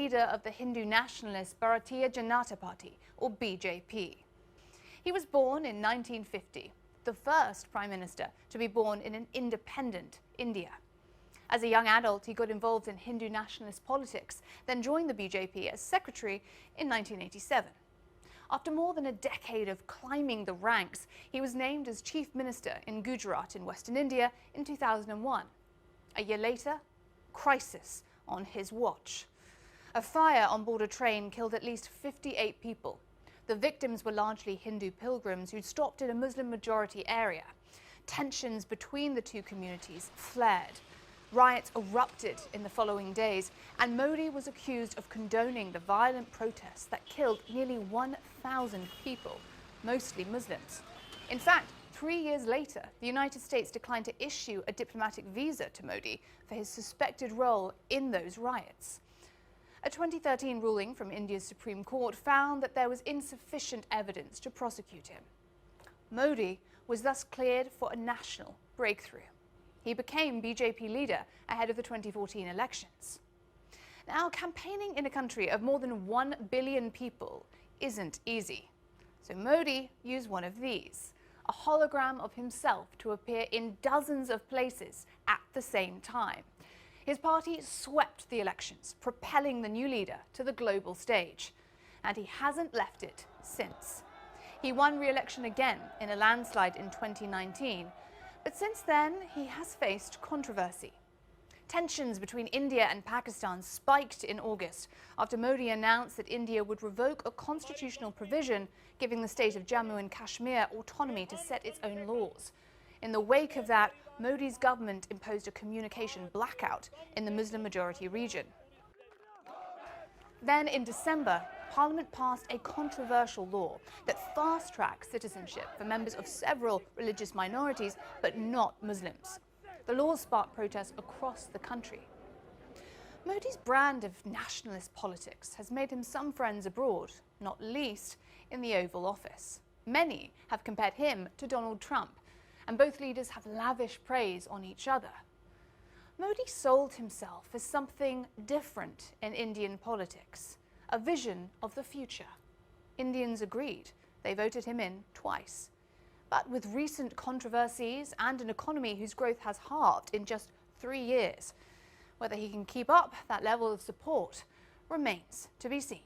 leader of the Hindu nationalist Bharatiya Janata Party, or BJP. He was born in 1950, the first Prime Minister to be born in an independent India. As a young adult, he got involved in Hindu nationalist politics, then joined the BJP as secretary in 1987. After more than a decade of climbing the ranks, he was named as chief minister in Gujarat in Western India in 2001. A year later, crisis on his watch. A fire on board a train killed at least 58 people. The victims were largely Hindu pilgrims who'd stopped in a Muslim-majority area. Tensions between the two communities flared. Riots erupted in the following days, and Modi was accused of condoning the violent protests that killed nearly 1,000 people, mostly Muslims. In fact, 3 years later, the United States declined to issue a diplomatic visa to Modi for his suspected role in those riots. A 2013 ruling from India's Supreme Court found that there was insufficient evidence to prosecute him. Modi was thus cleared for a national breakthrough. He became BJP leader ahead of the 2014 elections. Now, campaigning in a country of more than 1 billion people isn't easy. So Modi used one of these, a hologram of himself to appear in dozens of places at the same time. His party swept the elections, propelling the new leader to the global stage. And he hasn't left it since. He won re-election again in a landslide in 2019. But since then, he has faced controversy. Tensions between India and Pakistan spiked in August after Modi announced that India would revoke a constitutional provision giving the state of Jammu and Kashmir autonomy to set its own laws. In the wake of that, Modi's government imposed a communication blackout in the Muslim-majority region. Then in December, Parliament passed a controversial law that fast-tracks citizenship for members of several religious minorities, but not Muslims. The law sparked protests across the country. Modi's brand of nationalist politics has made him some friends abroad, not least in the Oval Office. Many have compared him to Donald Trump, and both leaders have lavish praise on each other. Modi sold himself as something different in Indian politics, a vision of the future. Indians agreed. They voted him in twice. But with recent controversies and an economy whose growth has halved in just 3 years, whether he can keep up that level of support remains to be seen.